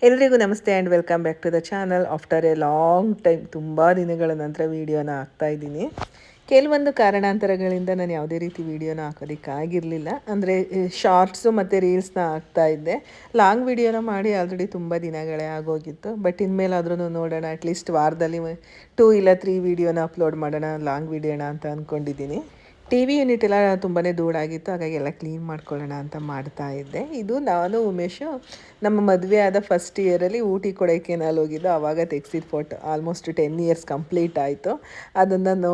ಎಲ್ರಿಗೂ ನಮಸ್ತೆ and welcome back to the channel. After a long time ತುಂಬ ದಿನಗಳ ನಂತರ ವೀಡಿಯೋನ ಹಾಕ್ತಾಯಿದ್ದೀನಿ. ಕೆಲವೊಂದು ಕಾರಣಾಂತರಗಳಿಂದ ನಾನು ಯಾವುದೇ ರೀತಿ ವೀಡಿಯೋನ ಹಾಕೋದಕ್ಕಾಗಿರಲಿಲ್ಲ. ಅಂದರೆ ಶಾರ್ಟ್ಸು ಮತ್ತು ರೀಲ್ಸ್ನ ಹಾಕ್ತಾಯಿದ್ದೆ. ಲಾಂಗ್ ವೀಡಿಯೋನ ಮಾಡಿ ಆಲ್ರೆಡಿ ತುಂಬ ದಿನಗಳೇ ಆಗೋಗಿತ್ತು. ಬಟ್ ಇನ್ಮೇಲಾದ್ರೂ ನೋಡೋಣ, ಅಟ್ಲೀಸ್ಟ್ ವಾರದಲ್ಲಿ 2 ಇಲ್ಲ 3 ವೀಡಿಯೋನ ಅಪ್ಲೋಡ್ ಮಾಡೋಣ, ಲಾಂಗ್ ವೀಡಿಯೋನ ಅಂತ ಅಂದ್ಕೊಂಡಿದ್ದೀನಿ. ಟಿ ವಿ ಯೂನಿಟ್ ಎಲ್ಲ ತುಂಬಾ ಧೂಳಾಗಿತ್ತು, ಹಾಗಾಗಿ ಎಲ್ಲ ಕ್ಲೀನ್ ಮಾಡ್ಕೊಳ್ಳೋಣ ಅಂತ ಮಾಡ್ತಾ ಇದ್ದೆ. ಇದು ನಾನು ಉಮೇಶು ನಮ್ಮ ಮದುವೆ ಆದ ಫಸ್ಟ್ ಇಯರಲ್ಲಿ ಊಟಿ ಕೊಡೈಕೆನಾಲ್ ಹೋಗಿದ್ದು, ಆವಾಗ ತೆಗ್ಸಿದ ಫೋಟೋ. ಆಲ್ಮೋಸ್ಟ್ 10 ಇಯರ್ಸ್ ಕಂಪ್ಲೀಟ್ ಆಯಿತು. ಅದನ್ನು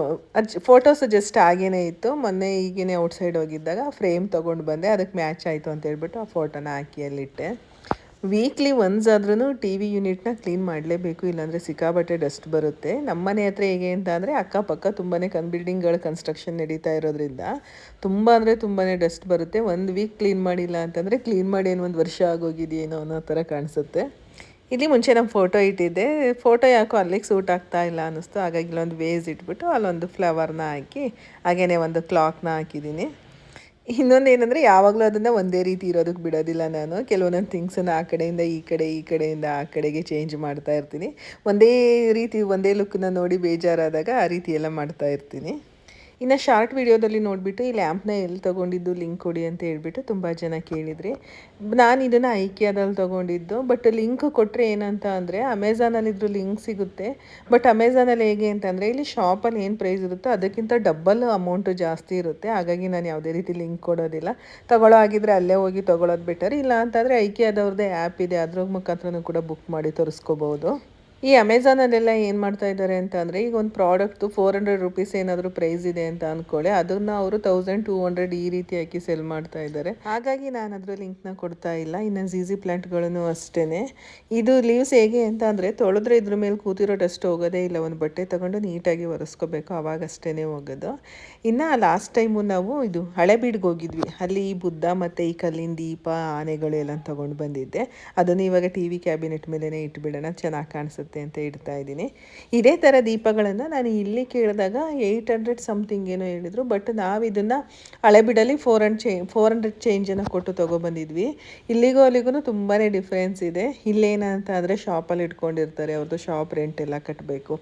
ಫೋಟೋಸು ಜಸ್ಟ್ ಆಗೇ ಇತ್ತು. ಮೊನ್ನೆ ಈಗೇ ಔಟ್ಸೈಡ್ ಹೋಗಿದ್ದಾಗ ಫ್ರೇಮ್ ತೊಗೊಂಡು ಬಂದೆ, ಅದಕ್ಕೆ ಮ್ಯಾಚ್ ಆಯಿತು ಅಂತ ಹೇಳ್ಬಿಟ್ಟು ಆ ಫೋಟೋನ ಹಾಕಿ ಅಲ್ಲಿಟ್ಟೆ. ವೀಕ್ಲಿ ಒನ್ಸ್ ಆದ್ರೂ ಟಿ ವಿ ಯೂನಿಟ್ನ ಕ್ಲೀನ್ ಮಾಡಲೇಬೇಕು, ಇಲ್ಲಾಂದರೆ ಸಿಕ್ಕಾಬಟ್ಟೆ ಡಸ್ಟ್ ಬರುತ್ತೆ. ನಮ್ಮ ಮನೆ ಹತ್ರ ಹೇಗೆ ಅಂತ ಅಂದರೆ ಅಕ್ಕಪಕ್ಕ ತುಂಬಾ ಬಿಲ್ಡಿಂಗ್ಗಳ ಕನ್ಸ್ಟ್ರಕ್ಷನ್ ನಡೀತಾ ಇರೋದ್ರಿಂದ ತುಂಬ ಅಂದರೆ ತುಂಬಾ ಡಸ್ಟ್ ಬರುತ್ತೆ. 1 ವೀಕ್ ಕ್ಲೀನ್ ಮಾಡಿಲ್ಲ ಅಂತಂದರೆ ಕ್ಲೀನ್ ಮಾಡಿ ಏನು 1 ವರ್ಷ ಆಗೋಗಿದೆಯೇನೋ ಅನ್ನೋ ಥರ ಕಾಣಿಸುತ್ತೆ. ಇಲ್ಲಿ ಮುಂಚೆ ನಮ್ಮ ಫೋಟೋ ಇಟ್ಟಿದ್ದೆ, ಫೋಟೋ ಯಾಕೋ ಅಲ್ಲಿಗೆ ಸೂಟ್ ಆಗ್ತಾ ಇಲ್ಲ ಅನ್ನಿಸ್ತು. ಹಾಗಾಗಿ ಇಲ್ಲೊಂದು ವೇಸ್ ಇಟ್ಬಿಟ್ಟು ಅಲ್ಲೊಂದು ಫ್ಲವರ್ನ ಹಾಕಿ ಹಾಗೆಯೇ ಒಂದು ಕ್ಲಾಕ್ನ ಹಾಕಿದ್ದೀನಿ. ಇನ್ನೊಂದು ಏನಂದರೆ ಯಾವಾಗಲೂ ಅದನ್ನು ಒಂದೇ ರೀತಿ ಇರೋದಕ್ಕೆ ಬಿಡೋದಿಲ್ಲ ನಾನು. ಕೆಲವೊಂದೊಂದು ಥಿಂಗ್ಸನ್ನು ಆ ಕಡೆಯಿಂದ ಈ ಕಡೆ, ಈ ಕಡೆಯಿಂದ ಆ ಕಡೆಗೆ ಚೇಂಜ್ ಮಾಡ್ತಾ ಇರ್ತೀನಿ. ಒಂದೇ ರೀತಿ ಒಂದೇ ಲುಕ್ಕನ್ನ ನೋಡಿ ಬೇಜಾರಾದಾಗ ಆ ರೀತಿ ಎಲ್ಲ ಮಾಡ್ತಾ ಇರ್ತೀನಿ. ಇನ್ನು ಶಾರ್ಟ್ ವೀಡಿಯೋದಲ್ಲಿ ನೋಡಿಬಿಟ್ಟು ಈ ಲ್ಯಾಂಪ್ನ ಎಲ್ಲಿ ತೊಗೊಂಡಿದ್ದು ಲಿಂಕ್ ಕೊಡಿ ಅಂತ ಹೇಳ್ಬಿಟ್ಟು ತುಂಬ ಜನ ಕೇಳಿದ್ರಿ. ನಾನು ಇದನ್ನು ಐಕಿಯಾದಲ್ಲಿ ತೊಗೊಂಡಿದ್ದು. ಬಟ್ ಲಿಂಕ್ ಕೊಟ್ಟರೆ ಏನಂತ ಅಂದರೆ ಅಮೆಝಾನಲ್ಲಿ ಇದ್ರ ಲಿಂಕ್ ಸಿಗುತ್ತೆ. ಬಟ್ ಅಮೆಝಾನಲ್ಲಿ ಹೇಗೆ ಅಂತಂದರೆ ಇಲ್ಲಿ ಶಾಪಲ್ಲಿ ಏನು ಪ್ರೈಸ್ ಇರುತ್ತೋ ಅದಕ್ಕಿಂತ ಡಬ್ಬಲ್ ಅಮೌಂಟು ಜಾಸ್ತಿ ಇರುತ್ತೆ. ಹಾಗಾಗಿ ನಾನು ಯಾವುದೇ ರೀತಿ ಲಿಂಕ್ ಕೊಡೋದಿಲ್ಲ. ತೊಗೊಳ್ಳೋ ಆಗಿದ್ದರೆ ಅಲ್ಲೇ ಹೋಗಿ ತೊಗೊಳೋದು ಬೆಟರ್. ಇಲ್ಲ ಅಂತಂದರೆ ಐಕಿಯಾದವ್ರದ್ದೇ ಆ್ಯಪ್ ಇದೆ, ಅದ್ರ ಮುಖಾಂತರನೂ ಕೂಡ ಬುಕ್ ಮಾಡಿ ತರಿಸ್ಕೋಬೋದು. ಈ ಅಮೆಝಾನಲ್ಲೆಲ್ಲ ಏನು ಮಾಡ್ತಾ ಇದ್ದಾರೆ ಅಂತ ಅಂದರೆ, ಈಗ ಒಂದು ಪ್ರಾಡಕ್ಟು 400 ರುಪೀಸ್ ಏನಾದರೂ ಪ್ರೈಸ್ ಇದೆ ಅಂತ ಅಂದ್ಕೊಳ್ಳಿ, ಅದನ್ನು ಅವರು 1200 ಈ ರೀತಿ ಹಾಕಿ ಸೆಲ್ ಮಾಡ್ತಾ ಇದ್ದಾರೆ. ಹಾಗಾಗಿ ನಾನು ಅದರ ಲಿಂಕ್ನ ಕೊಡ್ತಾ ಇಲ್ಲ. ಇನ್ನು ಝೀಝಿ ಪ್ಲ್ಯಾಂಟ್ಗಳನ್ನು ಅಷ್ಟೇ. ಇದು ಲೀವ್ಸ್ ಹೇಗೆ ಅಂತ ಅಂದರೆ ತೊಳೆದ್ರೆ ಇದ್ರ ಮೇಲೆ ಕೂತಿರೋ ಡಸ್ಟ್ ಹೋಗೋದೇ ಇಲ್ಲ. ಒಂದು ಬಟ್ಟೆ ತೊಗೊಂಡು ನೀಟಾಗಿ ಒರೆಸ್ಕೋಬೇಕು, ಅವಾಗಷ್ಟೇ ಹೋಗೋದು. ಇನ್ನು ಲಾಸ್ಟ್ ಟೈಮು ನಾವು ಇದು ಹಳೆಬೀಡಿಗೆ ಹೋಗಿದ್ವಿ. ಅಲ್ಲಿ ಈ ಬುದ್ಧ ಮತ್ತು ಈ ಕಲ್ಲಿನ ದೀಪ, ಆನೆಗಳು ಎಲ್ಲ ತೊಗೊಂಡು ಬಂದಿದ್ದೆ. ಅದನ್ನು ಇವಾಗ ಟಿ ವಿ ಕ್ಯಾಬಿನೆಟ್ ಮೇಲೇ ಇಟ್ಬಿಡೋಣ, ಚೆನ್ನಾಗಿ ಕಾಣಿಸುತ್ತೆ ಅಂತ ಇಡ್ತಾ ಇದ್ದೀನಿ. ಇದೇ ಥರ ದೀಪಗಳನ್ನು ನಾನು ಇಲ್ಲಿ ಕೇಳಿದಾಗ 800 ಸಮಥಿಂಗ್ ಏನೋ ಹೇಳಿದರು. ಬಟ್ ನಾವು ಇದನ್ನು ಹಳೆಬೀಡಲ್ಲಿ 400 ಚೇಂಜನ್ನು ಕೊಟ್ಟು ತೊಗೊಬಂದಿದ್ವಿ. ಇಲ್ಲಿಗೂ ಅಲ್ಲಿಗೂ ತುಂಬಾ ಡಿಫ್ರೆನ್ಸ್ ಇದೆ. ಇಲ್ಲೇನಂತ ಅಂದರೆ ಶಾಪಲ್ಲಿ ಇಟ್ಕೊಂಡಿರ್ತಾರೆ, ಅವ್ರದ್ದು ಶಾಪ್ ರೆಂಟ್ ಎಲ್ಲ ಕಟ್ಟಬೇಕು,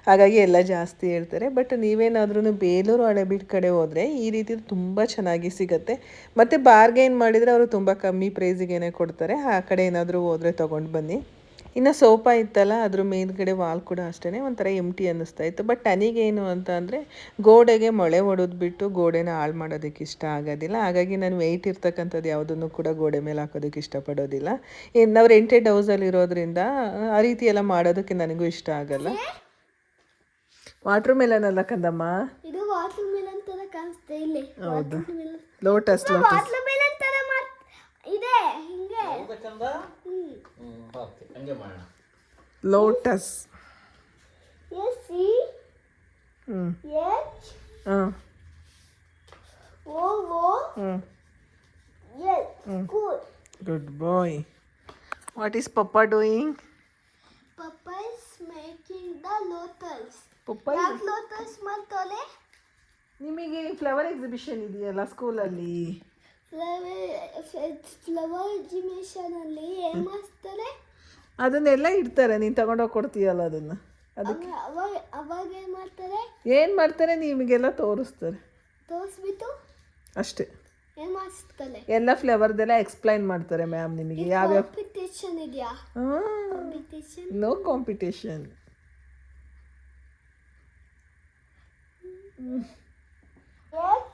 ಹಾಗಾಗಿ ಎಲ್ಲ ಜಾಸ್ತಿ ಹೇಳ್ತಾರೆ. ಬಟ್ ನೀವೇನಾದ್ರೂ ಬೇಲೂರು ಹಳೆಬೀಡು ಕಡೆ ಹೋದರೆ ಈ ರೀತಿ ತುಂಬ ಚೆನ್ನಾಗಿ ಸಿಗುತ್ತೆ. ಮತ್ತು ಬಾರ್ಗೇನ್ ಮಾಡಿದರೆ ಅವರು ತುಂಬ ಕಮ್ಮಿ ಪ್ರೈಸಿಗೇನೆ ಕೊಡ್ತಾರೆ. ಆ ಕಡೆ ಏನಾದರೂ ಹೋದರೆ ತೊಗೊಂಡು ಬನ್ನಿ. ಇನ್ನು ಸೋಫಾ ಇತ್ತಲ್ಲ, ಅದ್ರ ಮೇಲ್ಗಡೆ ವಾಲ್ ಕೂಡ ಅಷ್ಟೇ ಒಂಥರ ಎಂಟಿ ಅನ್ನಿಸ್ತಾ ಇತ್ತು. ಬಟ್ ನನಗೇನು ಅಂತ ಅಂದರೆ ಗೋಡೆಗೆ ಮೊಳೆ ಹೊಡೆದ್ಬಿಟ್ಟು ಗೋಡೆನ ಹಾಳು ಮಾಡೋದಕ್ಕೆ ಇಷ್ಟ ಆಗೋದಿಲ್ಲ. ಹಾಗಾಗಿ ನಾನು ವೆಯ್ಟ್ ಇರ್ತಕ್ಕಂಥದ್ದು ಯಾವುದನ್ನು ಕೂಡ ಗೋಡೆ ಮೇಲೆ ಹಾಕೋದಕ್ಕೆ ಇಷ್ಟಪಡೋದಿಲ್ಲ. ನಾವು ರೆಂಟೆಡ್ ಹೌಸಲ್ಲಿ ಇರೋದ್ರಿಂದ ಆ ರೀತಿ ಎಲ್ಲ ಮಾಡೋದಕ್ಕೆ ನನಗೂ ಇಷ್ಟ ಆಗಲ್ಲ. ವಾಟರ್ ಮೆಲನ್ ಅಲ್ಲ ಕಂದಮ್ಮ, ಇದು ವಾಟರ್ ಮೆಲನ್ ತರ ಕಾಣಿಸ್ತಾ ಇಲ್ಲ. ಹೌದು, ಲೋಟಸ್ ವಾಟರ್ ಮೆಲನ್ ತರ ಇದೆ ಹಿಂಗೆ ಹೋಗಬೇಕಂದ. ಓಕೆ, ಹಂಗೆ ಮಾಡೋಣ. Lotus S C H O O S. Good boy. What is papa doing? Papa is making the lotus. Papa ಯಾಕೆ ಲೋಟಸ್ ಮಾಡ್ತಾಳೆ? ನಿಮಗೆ ಫ್ಲವರ್ ಎಕ್ಸಿಬಿಷನ್ ಇದೆಯಲ್ಲ ಸ್ಕೂಲಲ್ಲಿ, ಫ್ಲವರ್ ಎಕ್ಸಿಬಿಷನ್ ಅಲ್ಲಿ ಏನು ಮಾಡ್ತಾರೆ? ಅದನ್ನೆಲ್ಲ ಇಡ್ತಾರೆ, ನೀನು ತಗೊಂಡೋಗಿ ಕೊಡ್ತೀಯಲ್ಲ ಅದನ್ನು. ಅದಕ್ಕೆ ಅವಾಗ ಏನು ಮಾಡ್ತಾರೆ? ಏನು ಮಾಡ್ತಾರೆ ನಿಮಗೆಲ್ಲ ತೋರಿಸ್ತಾರೆ. ತೋರಿಸ್ಬಿಟ್ಟು ಅಷ್ಟೇ ಏನು ಮಾಡಿಸ್ತಾರೆ? ಎಲ್ಲ ಫ್ಲೇವರ್ದೆಲ್ಲ ಎಕ್ಸ್ಪ್ಲೈನ್ ಮಾಡ್ತಾರೆ ಮ್ಯಾಮ್ ನಿಮಗೆ. ಯಾವ್ಯಾವ ಕಾಂಪಿಟೇಷನ್ ಇದೆಯಾ? ಕಾಂಪಿಟೇಷನ್? No competition.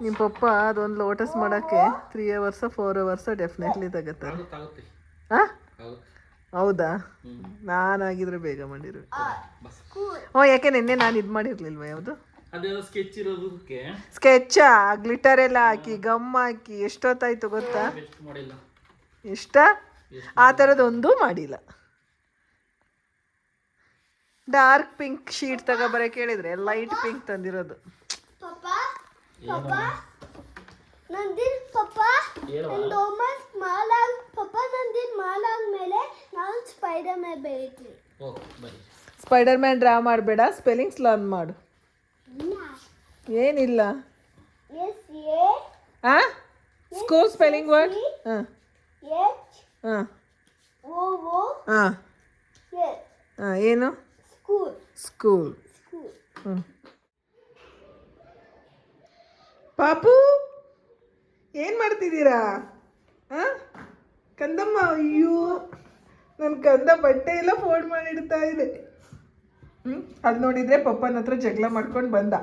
ನಿಮ್ಮ ಪಪ್ಪ ಅದೊಂದು ಲೋಟಸ್ ಮಾಡೋಕ್ಕೆ 3 hours 4 hours ಡೆಫಿನೆಟ್ಲಿ ತಗೋತಾರೆ. ಹಾಂ, ಹೌದಾ? ನಾನಾಗಿದ್ರೆ ಬೇಗ ಮಾಡಿರು. ಯಾಕೆ ನಿನ್ನೆ ನಾನು ಇದು ಮಾಡಿರ್ಲಿಲ್ವ? ಯಾವುದು ಸ್ಕೆಚ್ ಇರೋದಕ್ಕೆ? ಸ್ಕೆಚ್ಚಾ? ಗ್ಲಿಟರ್ ಎಲ್ಲ ಹಾಕಿ ಗಮ್ ಹಾಕಿ ಎಷ್ಟೊತ್ತಾಯ್ತು ಗೊತ್ತಾ? ಇಷ್ಟ ಆ ಥರದೊಂದು ಮಾಡಿಲ್ಲ. ಡಾರ್ಕ್ ಪಿಂಕ್ ಶೀಟ್ ತಗೋಬರಕ್ಕೆ ಹೇಳಿದ್ರೆ ಲೈಟ್ ಪಿಂಕ್ ತಂದಿರೋದು. ಸ್ಪೈಡರ್ ಮ್ಯಾನ್ ಡ್ರಾ ಮಾಡಬೇಡ, ಸ್ಪೆಲ್ಲಿಂಗ್ಸ್ ಲರ್ನ್ ಮಾಡು. ಏನಿಲ್ಲ. ಹಾಂ, ಸ್ಕೂಲ್ ಸ್ಪೆಲ್ಲಿಂಗ್ ವರ್ಡ್. ಹಾಂ ಹಾಂ ಹಾಂ ಹಾಂ ಏನು ಸ್ಕೂಲ್. ಹ್ಞೂ ಪಾಪು ಏನು ಮಾಡ್ತಿದ್ದೀರಾ? ಹಾಂ ಕಂದಮ್ಮ, ಅಯ್ಯೋ ನನ್ನ ಕಂದ ಬಟ್ಟೆ ಎಲ್ಲ ಫೋಲ್ಡ್ ಮಾಡಿಡ್ತಾ ಇದೆ. ಅದು ನೋಡಿದರೆ ಪಪ್ಪನ ಹತ್ರ ಜಗಳ ಮಾಡ್ಕೊಂಡು ಬಂದ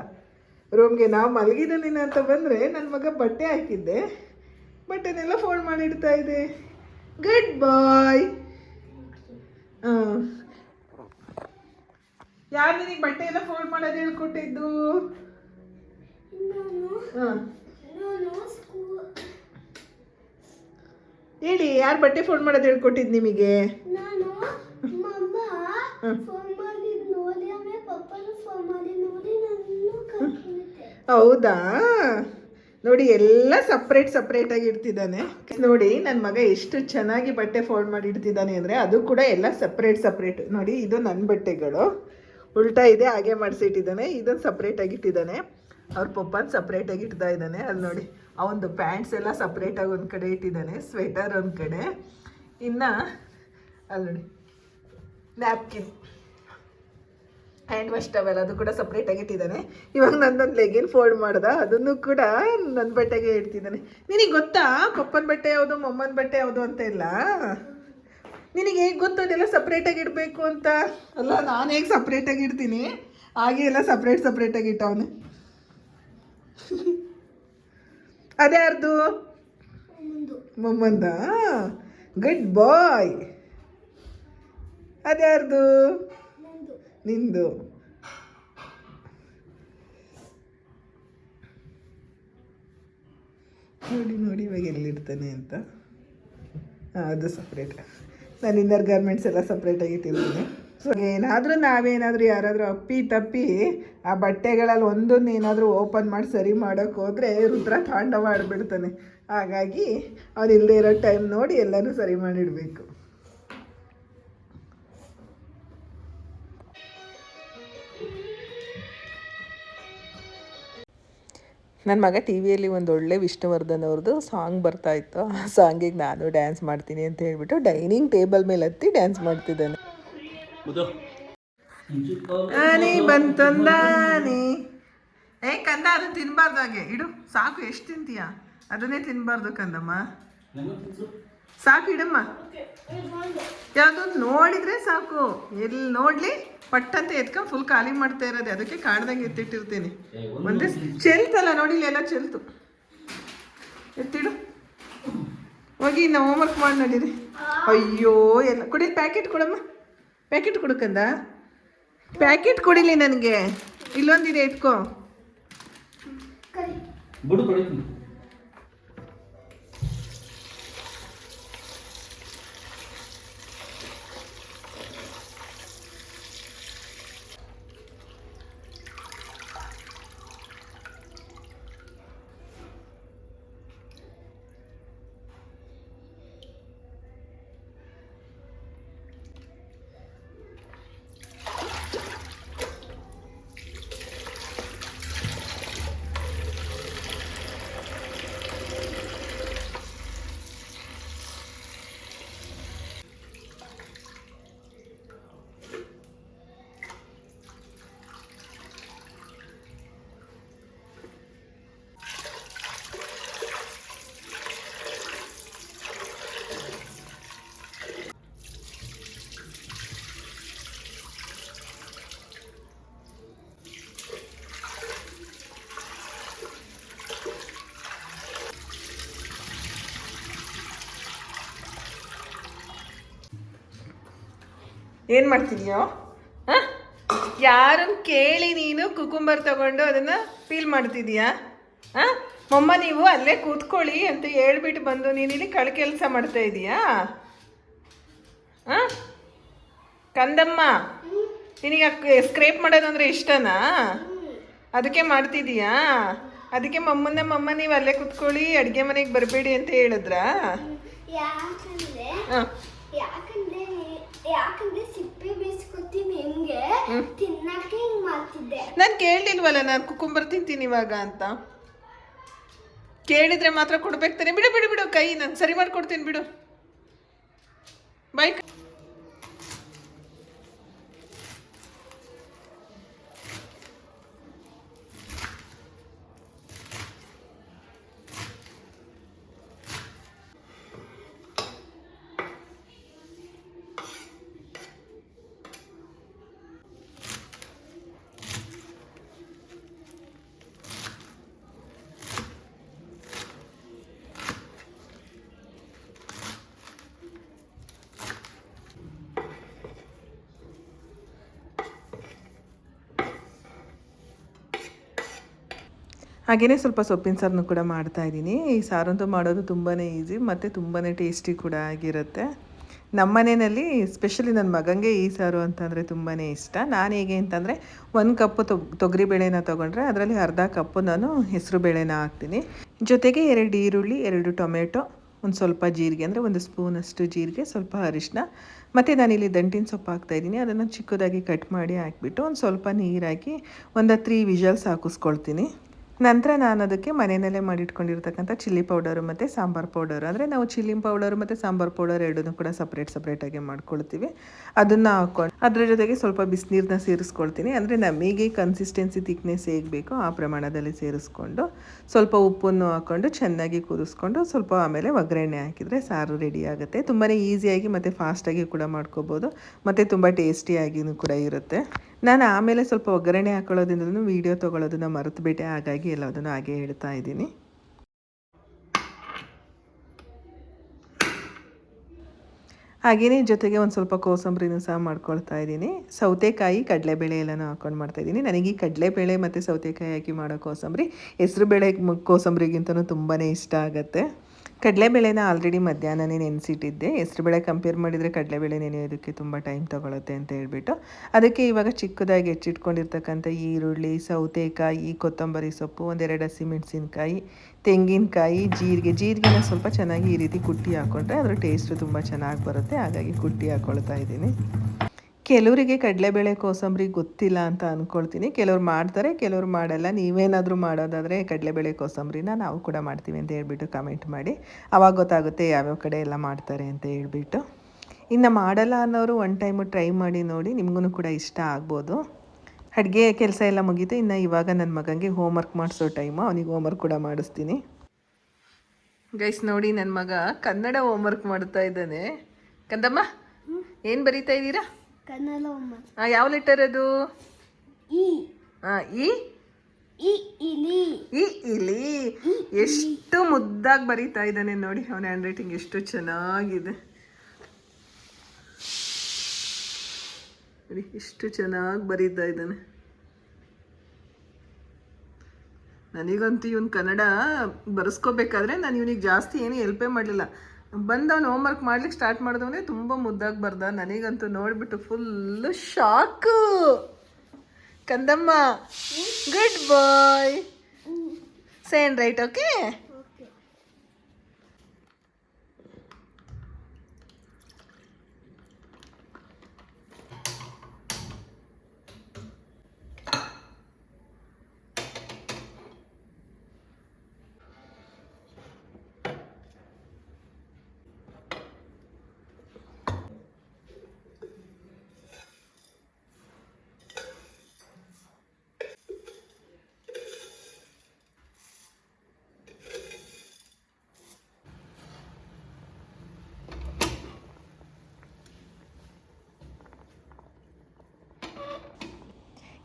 ರೂಮ್ಗೆ. ನಾವು ಮಲಗಿದ್ದೀನ ಅಂತ ಬಂದರೆ ನನ್ನ ಮಗ ಬಟ್ಟೆ ಹಾಕಿದ್ದೆ, ಬಟ್ಟೆನೆಲ್ಲ ಫೋಲ್ಡ್ ಮಾಡಿಡ್ತಾ ಇದೆ. ಗುಡ್ ಬಾಯ್. ಹಾಂ, ಯಾರು ನಿನಗೆ ಬಟ್ಟೆ ಎಲ್ಲ ಫೋಲ್ಡ್ ಮಾಡೋದು ಹೇಳ್ಕೊಟ್ಟಿದ್ದು? ಹಾಂ ಹೇಳಿ, ಯಾರು ಬಟ್ಟೆ ಫೋಲ್ಡ್ ಮಾಡೋದು ಹೇಳ್ಕೊಟ್ಟಿದ್ದು ನಿಮಗೆ? ಹೌದಾ? ನೋಡಿ, ಎಲ್ಲ ಸಪ್ರೇಟಾಗಿ ಇಡ್ತಿದ್ದಾನೆ. ನೋಡಿ ನನ್ನ ಮಗ ಎಷ್ಟು ಚೆನ್ನಾಗಿ ಬಟ್ಟೆ ಫೋಲ್ಡ್ ಮಾಡಿ ಇಡ್ತಿದ್ದಾನೆ ಅಂದರೆ, ಅದು ಕೂಡ ಎಲ್ಲ ಸಪ್ರೇಟ್. ನೋಡಿ, ಇದು ನನ್ನ ಬಟ್ಟೆಗಳು ಉಲ್ಟಾ ಇದೆ, ಹಾಗೆ ಮಾಡಿಸಿಟ್ಟಿದ್ದಾನೆ. ಇದನ್ನು ಸಪ್ರೇಟಾಗಿ ಇಟ್ಟಿದ್ದಾನೆ. ಅವ್ರ ಪಪ್ಪನ ಸಪ್ರೇಟಾಗಿ ಇಡ್ತಾ ಇದ್ದಾನೆ. ಅಲ್ಲಿ ನೋಡಿ, ಅವನದು ಪ್ಯಾಂಟ್ಸ್ ಎಲ್ಲ ಸಪ್ರೇಟಾಗಿ ಒಂದು ಕಡೆ ಇಟ್ಟಿದ್ದಾನೆ, ಸ್ವೆಟರ್ ಒಂದು ಕಡೆ. ಇನ್ನು ಅಲ್ಲಿ ನೋಡಿ, ನ್ಯಾಪ್ಕಿನ್, ಹ್ಯಾಂಡ್ ವಾಶ್ ಟವೆಲ್, ಅದು ಕೂಡ ಸಪ್ರೇಟಾಗಿ ಇಟ್ಟಿದ್ದಾನೆ. ಇವಾಗ ನನ್ನೊಂದು ಲೆಗಿನ್ ಫೋಲ್ಡ್ ಮಾಡ್ದೆ, ಅದನ್ನು ಕೂಡ ನನ್ನ ಬಟ್ಟೆಗೆ ಇಡ್ತಿದ್ದಾನೆ. ನಿನಗೆ ಗೊತ್ತಾ ಪಪ್ಪನ ಬಟ್ಟೆ ಯಾವುದು, ಮಮ್ಮನ ಬಟ್ಟೆ ಯಾವುದು ಅಂತ ಇಲ್ಲ? ನಿನಗೆ ಹೇಗೆ ಗೊತ್ತು ಅದೆಲ್ಲ ಸಪ್ರೇಟಾಗಿ ಇಡಬೇಕು ಅಂತ? ಅಲ್ಲ, ನಾನು ಹೇಗೆ ಸಪ್ರೇಟಾಗಿ ಇಡ್ತೀನಿ ಹಾಗೆ ಎಲ್ಲ ಸಪ್ರೇಟಾಗಿ ಇಟ್ಟವನು. ಅದ್ಯಾರ್ದು? ಮಮ್ಮಂದ. ಗುಡ್ ಬಾಯ್. ಅದ್ಯಾರ್ದು? ನಿಂದು. ನೋಡಿ ಇವಾಗ ಎಲ್ಲಿರ್ತಾನೆ ಅಂತ. ಅದು ಸಪ್ರೇಟ್. ನಾನು ಇನ್ನರ್ ಗಾರ್ಮೆಂಟ್ಸ್ ಎಲ್ಲ ಸಪ್ರೇಟಾಗಿ ಇಟ್ಟಿರ್ತೀನಿ. ಸೊ ನಾವೇನಾದರೂ ಯಾರಾದರೂ ಅಪ್ಪಿ ತಪ್ಪಿ ಆ ಬಟ್ಟೆಗಳಲ್ಲಿ ಒಂದೊಂದು ಏನಾದರೂ ಓಪನ್ ಮಾಡಿ ಸರಿ ಮಾಡೋಕ್ಕೆ ಹೋದರೆ ರುದ್ರ ತಾಂಡವ ಆಡ್ಬಿಡ್ತಾನೆ. ಹಾಗಾಗಿ ಅವ್ರು ಇಲ್ಲದೆ ಇರೋ ಟೈಮ್ ನೋಡಿ ಎಲ್ಲನೂ ಸರಿ ಮಾಡಿಡಬೇಕು. ನನ್ನ ಮಗ ಟಿ ವಿಯಲ್ಲಿ ಒಂದು ಒಳ್ಳೆ ವಿಷ್ಣುವರ್ಧನ್ ಅವ್ರದ್ದು ಸಾಂಗ್ ಬರ್ತಾಯಿತ್ತು. ಆ ಸಾಂಗಿಗೆ ನಾನು ಡ್ಯಾನ್ಸ್ ಮಾಡ್ತೀನಿ ಅಂತ ಹೇಳ್ಬಿಟ್ಟು ಡೈನಿಂಗ್ ಟೇಬಲ್ ಮೇಲೆ ಹತ್ತಿ ಡ್ಯಾನ್ಸ್ ಮಾಡ್ತಿದ್ದಾನೆ. ಆನೆ ಬಂತಂದಾನೆ. ಕಂದ, ಅದು ತಿನ್ನಬಾರ್ದು, ಹಾಗೆ ಇಡು, ಸಾಕು. ಎಷ್ಟು ತಿಂತೀಯ? ಅದನ್ನೇ ತಿನ್ನಬಾರ್ದು ಕಂದಮ್ಮ, ಸಾಕು, ಇಡಮ್ಮ. ಯಾವುದು ನೋಡಿದರೆ ಸಾಕು, ಎಲ್ಲಿ ನೋಡಲಿ ಪಟ್ಟಂತ ಎತ್ಕೊಂಡು ಫುಲ್ ಖಾಲಿ ಮಾಡ್ತಾ ಇರೋದೆ. ಅದಕ್ಕೆ ಕಾಡ್ದಂಗೆ ಎತ್ತಿಟ್ಟಿರ್ತೀನಿ. ಒಂದೇ ಚೆಲ್ತಲ್ಲ, ನೋಡಿಲ್ಲ, ಎಲ್ಲ ಚೆಲ್ತು. ಎತ್ತಿಡು, ಹೋಗಿ ನಾವು ಹೋಮ್ವರ್ಕ್ ಮಾಡಿ ನಡೀರಿ. ಅಯ್ಯೋ, ಎಲ್ಲ ಕುಡಿ. ಪ್ಯಾಕೆಟ್ ಕೊಡಮ್ಮ, ಪ್ಯಾಕೆಟ್ ಕೊಡಕಂದ, ಪ್ಯಾಕೆಟ್ ಕೊಡಿಲಿ ನನಗೆ. ಇಲ್ಲೊಂದಿದೆ, ಇಟ್ಕೋ. ಏನು ಮಾಡ್ತಿದ್ಯೋ? ಹಾಂ, ಯಾರನ್ನು ಕೇಳಿ ನೀನು ಕುಕುಂಬರ್ ತಗೊಂಡು ಅದನ್ನು ಪೀಲ್ ಮಾಡ್ತಿದ್ಯಾ? ಹಾಂ, ಮಮ್ಮ ನೀವು ಅಲ್ಲೇ ಕೂತ್ಕೊಳ್ಳಿ ಅಂತ ಹೇಳ್ಬಿಟ್ಟು ಬಂದು ನೀನು ಇಲ್ಲಿ ಕೆಲಸ ಮಾಡ್ತಾ ಇದೀಯಾ? ಹಾಂ ಕಂದಮ್ಮ, ನಿನಗೆ ಸ್ಕ್ರೇಪ್ ಮಾಡೋದು ಅಂದರೆ ಇಷ್ಟನಾ? ಅದಕ್ಕೆ ಮಾಡ್ತಿದೀಯಾ? ಅದಕ್ಕೆ ಮಮ್ಮ ನೀವು ಅಲ್ಲೇ ಕೂತ್ಕೊಳ್ಳಿ, ಅಡುಗೆ ಮನೆಗೆ ಬರಬೇಡಿ ಅಂತ ಹೇಳಿದ್ರಾ? ಹಾಂ, ಯಾಕಂದ್ರೆ ಸಿಪ್ಪೆ ಬೇಯಿಸ್ಕೊತೀನಿ, ಹೆಂಗೆ ತಿನ್ನಕ್ಕೆ ಹಿಂಗ್ ಮಾಡ್ತಿದ್ದೆ. ನಾನು ಕೇಳಲಿಲ್ವಲ್ಲ, ನಾನು ಕುಕುಂಬರ್ ತಿಂತೀನಿ ಇವಾಗ ಅಂತ. ಕೇಳಿದ್ರೆ ಮಾತ್ರ ಕೊಡ್ಬೇಕು ತಾನೆ. ಬಿಡು ಬಿಡು ಬಿಡು, ಕೈ ನಾನು ಸರಿ ಮಾಡ್ಕೊಡ್ತೀನಿ ಬಿಡು. ಬಾಯ್. ಹಾಗೆಯೇ ಸ್ವಲ್ಪ ಸೊಪ್ಪಿನ ಸಾರನ್ನು ಕೂಡ ಮಾಡ್ತಾಯಿದ್ದೀನಿ. ಈ ಸಾರಂತೂ ಮಾಡೋದು ತುಂಬಾ ಈಸಿ ಮತ್ತು ತುಂಬಾ ಟೇಸ್ಟಿ ಕೂಡ ಆಗಿರುತ್ತೆ. ನಮ್ಮ ಮನೆಯಲ್ಲಿ ಸ್ಪೆಷಲಿ ನನ್ನ ಮಗನಿಗೆ ಈ ಸಾರು ಅಂತಂದರೆ ತುಂಬಾ ಇಷ್ಟ. ನಾನು ಹೇಗೆ ಅಂತಂದರೆ 1 ಕಪ್ಪು ತೊಗರಿಬೇಳೆನ ತೊಗೊಂಡ್ರೆ ಅದರಲ್ಲಿ ಅರ್ಧ ಕಪ್ಪು ನಾನು ಹೆಸರು ಬೇಳೆನ ಹಾಕ್ತೀನಿ. ಜೊತೆಗೆ 2 ಈರುಳ್ಳಿ, 2 ಟೊಮೆಟೊ, ಒಂದು ಸ್ವಲ್ಪ ಜೀರಿಗೆ ಅಂದರೆ 1 ಸ್ಪೂನಷ್ಟು ಜೀರಿಗೆ, ಸ್ವಲ್ಪ ಅರಿಶಿನ ಮತ್ತು ನಾನಿಲ್ಲಿ ದಂಟಿನ ಸೊಪ್ಪು ಹಾಕ್ತಾಯಿದ್ದೀನಿ. ಅದನ್ನು ಚಿಕ್ಕದಾಗಿ ಕಟ್ ಮಾಡಿ ಹಾಕಿಬಿಟ್ಟು ಒಂದು ಸ್ವಲ್ಪ ನೀರು ಹಾಕಿ ಒಂದು 3 ವಿಷಲ್ಸ್ ಹಾಕಿಸ್ಕೊಳ್ತೀನಿ. ನಂತರ ನಾನು ಅದಕ್ಕೆ ಮನೆಯಲ್ಲೇ ಮಾಡಿಟ್ಕೊಂಡಿರ್ತಕ್ಕಂಥ ಚಿಲ್ಲಿ ಪೌಡರು ಮತ್ತು ಸಾಂಬಾರು ಪೌಡರು, ಅಂದರೆ ನಾವು ಚಿಲ್ಲಿ ಪೌಡರು ಮತ್ತು ಸಾಂಬಾರು ಪೌಡರ್ ಎರಡನ್ನೂ ಕೂಡ ಸಪ್ರೇಟಾಗಿ ಮಾಡ್ಕೊಳ್ತೀವಿ. ಅದನ್ನು ಹಾಕ್ಕೊಂಡು ಅದ್ರ ಜೊತೆಗೆ ಸ್ವಲ್ಪ ಬಿಸಿನೀರನ್ನ ಸೇರಿಸ್ಕೊಳ್ತೀನಿ. ಅಂದರೆ ನಮಗೆ ಕನ್ಸಿಸ್ಟೆನ್ಸಿ ಥಿಕ್ನೆಸ್ ಹೇಗೆ ಬೇಕೋ ಆ ಪ್ರಮಾಣದಲ್ಲಿ ಸೇರಿಸ್ಕೊಂಡು ಸ್ವಲ್ಪ ಉಪ್ಪನ್ನು ಹಾಕ್ಕೊಂಡು ಚೆನ್ನಾಗಿ ಕುದಿಸ್ಕೊಂಡು ಸ್ವಲ್ಪ ಆಮೇಲೆ ಒಗ್ಗರಣೆ ಹಾಕಿದರೆ ಸಾರು ರೆಡಿ ಆಗುತ್ತೆ. ತುಂಬಾ ಈಸಿಯಾಗಿ ಮತ್ತು ಫಾಸ್ಟಾಗಿ ಕೂಡ ಮಾಡ್ಕೋಬೋದು ಮತ್ತು ತುಂಬ ಟೇಸ್ಟಿಯಾಗಿಯೂ ಕೂಡ ಇರುತ್ತೆ. ನಾನು ಆಮೇಲೆ ಸ್ವಲ್ಪ ಒಗ್ಗರಣೆ ಹಾಕೊಳ್ಳೋದ್ರಿಂದ ವೀಡಿಯೋ ತೊಗೊಳ್ಳೋದನ್ನು ಮರೆತುಬಿಟ್ಟೆ, ಹಾಗಾಗಿ ಎಲ್ಲದನ್ನು ಹಾಗೆ ಹೇಳ್ತಾ ಇದ್ದೀನಿ. ಹಾಗೆಯೇ ಜೊತೆಗೆ ಒಂದು ಸ್ವಲ್ಪ ಕೋಸಂಬರಿನೂ ಸಹ ಮಾಡ್ಕೊಳ್ತಾ ಇದ್ದೀನಿ. ಸೌತೆಕಾಯಿ, ಕಡಲೆಬೇಳೆ ಎಲ್ಲನೂ ಹಾಕ್ಕೊಂಡು ಮಾಡ್ತಾಯಿದ್ದೀನಿ. ನನಗೆ ಈ ಕಡಲೆಬೇಳೆ ಮತ್ತು ಸೌತೆಕಾಯಿ ಹಾಕಿ ಮಾಡೋ ಕೋಸಂಬರಿ ಹೆಸರುಬೇಳೆ ಕೋಸಂಬರಿಗಿಂತಲೂ ತುಂಬಾ ಇಷ್ಟ ಆಗುತ್ತೆ. ಕಡಲೆಬೇಳೆನ ಆಲ್ರೆಡಿ ಮಧ್ಯಾಹ್ನನೇ ನೆನೆಸಿಟ್ಟಿದ್ದೆ. ಹೆಸರುಬೇಳೆ ಕಂಪೇರ್ ಮಾಡಿದರೆ ಕಡಲೆಬೇಳೆ ನೆನೆಯೋದಕ್ಕೆ ತುಂಬ ಟೈಮ್ ತೊಗೊಳುತ್ತೆ ಅಂತ ಹೇಳ್ಬಿಟ್ಟು ಅದಕ್ಕೆ ಇವಾಗ ಚಿಕ್ಕದಾಗಿ ಹೆಚ್ಚಿಟ್ಕೊಂಡಿರ್ತಕ್ಕಂಥ ಈರುಳ್ಳಿ, ಸೌತೆಕಾಯಿ, ಕೊತ್ತಂಬರಿ ಸೊಪ್ಪು, 1-2 ಹಸಿಮೆಣಸಿನ್ಕಾಯಿ, ತೆಂಗಿನಕಾಯಿ, ಜೀರಿಗೆನ ಸ್ವಲ್ಪ ಚೆನ್ನಾಗಿ ಈ ರೀತಿ ಕುಟ್ಟಿ ಹಾಕ್ಕೊಂಡ್ರೆ ಅದರ ಟೇಸ್ಟು ತುಂಬ ಚೆನ್ನಾಗಿ ಬರುತ್ತೆ. ಹಾಗಾಗಿ ಕುಟ್ಟಿ ಹಾಕ್ಕೊಳ್ತಾ ಇದ್ದೀನಿ. ಕೆಲವರಿಗೆ ಕಡಲೆಬೇಳೆ ಕೋಸಂಬರಿ ಗೊತ್ತಿಲ್ಲ ಅಂತ ಅಂದ್ಕೊಳ್ತೀನಿ. ಕೆಲವ್ರು ಮಾಡ್ತಾರೆ, ಕೆಲವ್ರು ಮಾಡಲ್ಲ. ನೀವೇನಾದರೂ ಮಾಡೋದಾದರೆ ಕಡಲೆಬೇಳೆ ಕೋಸಂಬರಿನ ನಾವು ಕೂಡ ಮಾಡ್ತೀವಿ ಅಂತ ಹೇಳ್ಬಿಟ್ಟು ಕಮೆಂಟ್ ಮಾಡಿ. ಆವಾಗ ಗೊತ್ತಾಗುತ್ತೆ ಯಾವ್ಯಾವ ಕಡೆ ಎಲ್ಲ ಮಾಡ್ತಾರೆ ಅಂತ ಹೇಳ್ಬಿಟ್ಟು. ಇನ್ನು ಮಾಡಲ್ಲ ಅನ್ನೋರು 1 ಟೈಮು ಟ್ರೈ ಮಾಡಿ ನೋಡಿ, ನಿಮಗೂ ಕೂಡ ಇಷ್ಟ ಆಗ್ಬೋದು. ಅಡುಗೆ ಕೆಲಸ ಎಲ್ಲ ಮುಗೀತು. ಇನ್ನು ಇವಾಗ ನನ್ನ ಮಗನಿಗೆ ಹೋಮ್ವರ್ಕ್ ಮಾಡಿಸೋ ಟೈಮು. ಅವನಿಗೆ ಹೋಮ್ವರ್ಕ್ ಕೂಡ ಮಾಡಿಸ್ತೀನಿ. ಗೈಸ್ ನೋಡಿ, ನನ್ನ ಮಗ ಕನ್ನಡ ಹೋಮ್ವರ್ಕ್ ಮಾಡ್ತಾ ಇದ್ದಾನೆ. ಕಂದಮ್ಮ, ಏನು ಬರೀತಾ ಇದ್ದೀರಾ? ಕನ್ನಡ. ಯಾವ ಲೆಟರ್ ಅದು? ಇ. ಇಲಿ. ಎಷ್ಟು ಮುದ್ದಾಗಿ ಬರೀತಾ ಇದ್ದಾನೆ ನೋಡಿ. ಅವನ ಹ್ಯಾಂಡ್ ರೈಟಿಂಗ್ ಎಷ್ಟು ಚೆನ್ನಾಗಿದೆ ನೋಡಿ, ಎಷ್ಟು ಚೆನ್ನಾಗಿ ಬರೀತಾ ಇದ್ದಾನೆ. ನನಗಂತೂ ಇವನು ಕನ್ನಡ ಬರೆಸ್ಕೋಬೇಕಾದ್ರೆ ನಾನು ಇವನಿಗೆ ಜಾಸ್ತಿ ಏನು ಹೆಲ್ಪೇ ಮಾಡಲಿಲ್ಲ. ಬಂದವನು ಹೋಮ್ವರ್ಕ್ ಮಾಡ್ಲಿಕ್ಕೆ ಸ್ಟಾರ್ಟ್ ಮಾಡಿದವನೇ ತುಂಬ ಮುದ್ದಾಗಿ ಬರ್ದ. ನನಗಂತೂ ನೋಡಿಬಿಟ್ಟು ಫುಲ್ಲು ಶಾಕು. ಕಂದಮ್ಮ, ಗುಡ್ ಬಾಯ್. ಸೇನ್ ರೈಟ್, ಓಕೆ?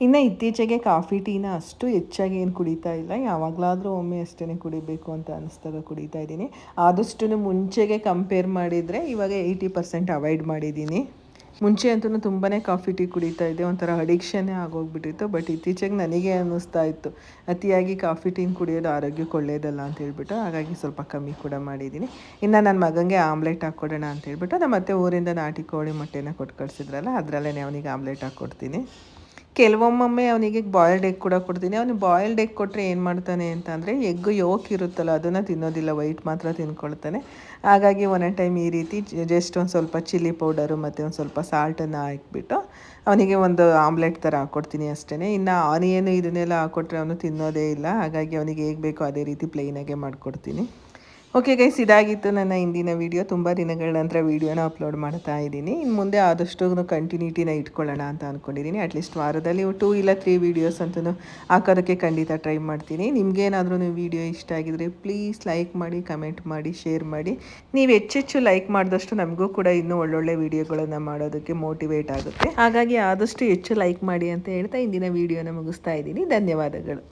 ಇನ್ನು ಇತ್ತೀಚೆಗೆ ಕಾಫಿ ಟೀನ ಅಷ್ಟು ಹೆಚ್ಚಾಗಿ ಏನು ಕುಡಿತಾ ಇಲ್ಲ. ಯಾವಾಗಲಾದರೂ ಒಮ್ಮೆ ಅಷ್ಟೇ ಕುಡಿಬೇಕು ಅಂತ ಅನ್ನಿಸ್ದಾಗ ಕುಡಿತಾ ಇದ್ದೀನಿ. ಆದಷ್ಟು ಮುಂಚೆಗೆ ಕಂಪೇರ್ ಮಾಡಿದರೆ ಇವಾಗ 80% ಅವಾಯ್ಡ್ ಮಾಡಿದ್ದೀನಿ. ಮುಂಚೆ ಅಂತೂ ತುಂಬಾ ಕಾಫಿ ಟೀ ಕುಡಿತಾ ಇದ್ದೆ, ಒಂಥರ ಅಡಿಕ್ಷನ್ನೇ ಆಗೋಗ್ಬಿಟ್ಟಿತ್ತು. ಬಟ್ ಇತ್ತೀಚೆಗೆ ನನಗೆ ಅನ್ನಿಸ್ತಾ ಇತ್ತು ಅತಿಯಾಗಿ ಕಾಫಿ ಟೀನ ಕುಡಿಯೋದು ಆರೋಗ್ಯಕ್ಕೆ ಒಳ್ಳೆಯದಲ್ಲ ಅಂತ ಹೇಳ್ಬಿಟ್ಟು, ಹಾಗಾಗಿ ಸ್ವಲ್ಪ ಕಮ್ಮಿ ಕೂಡ ಮಾಡಿದ್ದೀನಿ. ಇನ್ನು ನನ್ನ ಮಗನಿಗೆ ಆಮ್ಲೆಟ್ ಹಾಕ್ಕೊಡೋಣ ಅಂತ ಹೇಳ್ಬಿಟ್ಟು ನಮ್ಮ ಮತ್ತೆ ಊರಿಂದ ನಾಟಿ ಕೋಳಿ ಮೊಟ್ಟೆನ ಕೊಟ್ಟು ಕಳಿಸಿದ್ರಲ್ಲ, ಅದರಲ್ಲೇ ಅವನಿಗೆ ಆಮ್ಲೆಟ್ ಹಾಕ್ಕೊಡ್ತೀನಿ. ಕೆಲವೊಮ್ಮೊಮ್ಮೆ ಅವನಿಗೆ ಬಾಯ್ಲ್ಡ್ ಎಗ್ ಕೂಡ ಕೊಡ್ತೀನಿ. ಅವನು ಬಾಯ್ಲ್ಡ್ ಎಗ್ ಕೊಟ್ಟರೆ ಏನು ಮಾಡ್ತಾನೆ ಅಂತಂದರೆ ಎಗ್ಗು ಯೋಕ್ ಇರುತ್ತಲ್ಲ ಅದನ್ನು ತಿನ್ನೋದಿಲ್ಲ, ವೈಟ್ ಮಾತ್ರ ತಿನ್ಕೊಳ್ತಾನೆ. ಹಾಗಾಗಿ ಒಂದೊಂದು ಟೈಮ್ ಈ ರೀತಿ ಜಸ್ಟ್ ಒಂದು ಸ್ವಲ್ಪ ಚಿಲ್ಲಿ ಪೌಡರು ಮತ್ತು ಒಂದು ಸ್ವಲ್ಪ ಸಾಲ್ಟನ್ನು ಹಾಕಿಬಿಟ್ಟು ಅವನಿಗೆ ಒಂದು ಆಮ್ಲೆಟ್ ಥರ ಹಾಕ್ಕೊಡ್ತೀನಿ ಅಷ್ಟೇ. ಇನ್ನು ಆನಿಯನು ಇದನ್ನೆಲ್ಲ ಹಾಕ್ಕೊಟ್ರೆ ಅವನು ತಿನ್ನೋದೇ ಇಲ್ಲ. ಹಾಗಾಗಿ ಅವನಿಗೆ ಹೇಗೆ ಬೇಕೋ ಅದೇ ರೀತಿ ಪ್ಲೇನಾಗೆ ಮಾಡಿಕೊಡ್ತೀನಿ. ಓಕೆ ಗೈಸ್, ಇದಾಗಿತ್ತು ನನ್ನ ಇಂದಿನ ವಿಡಿಯೋ. ತುಂಬ ದಿನಗಳ ನಂತರ ವೀಡಿಯೋನ ಅಪ್ಲೋಡ್ ಮಾಡ್ತಾ ಇದ್ದೀನಿ. ಇನ್ನು ಮುಂದೆ ಆದಷ್ಟು ಕಂಟಿನ್ಯೂಟಿನ ಇಟ್ಕೊಳ್ಳೋಣ ಅಂತ ಅಂದ್ಕೊಂಡಿದ್ದೀನಿ. ಅಟ್ಲೀಸ್ಟ್ ವಾರದಲ್ಲಿ 2 ಇಲ್ಲ 3 ವೀಡಿಯೋಸ್ ಅಂತೂ ಹಾಕೋದಕ್ಕೆ ಖಂಡಿತ ಟ್ರೈ ಮಾಡ್ತೀನಿ. ನಿಮಗೇನಾದ್ರೂ ವೀಡಿಯೋ ಇಷ್ಟ ಆಗಿದರೆ ಪ್ಲೀಸ್ ಲೈಕ್ ಮಾಡಿ, ಕಮೆಂಟ್ ಮಾಡಿ, ಶೇರ್ ಮಾಡಿ. ನೀವು ಹೆಚ್ಚೆಚ್ಚು ಲೈಕ್ ಮಾಡಿದಷ್ಟು ನಮಗೂ ಕೂಡ ಇನ್ನೂ ಒಳ್ಳೊಳ್ಳೆ ವೀಡಿಯೋಗಳನ್ನು ಮಾಡೋದಕ್ಕೆ ಮೋಟಿವೇಟ್ ಆಗುತ್ತೆ. ಹಾಗಾಗಿ ಆದಷ್ಟು ಹೆಚ್ಚು ಲೈಕ್ ಮಾಡಿ ಅಂತ ಹೇಳ್ತಾ ಇಂದಿನ ವೀಡಿಯೋನ ಮುಗಿಸ್ತಾ ಇದ್ದೀನಿ. ಧನ್ಯವಾದಗಳು.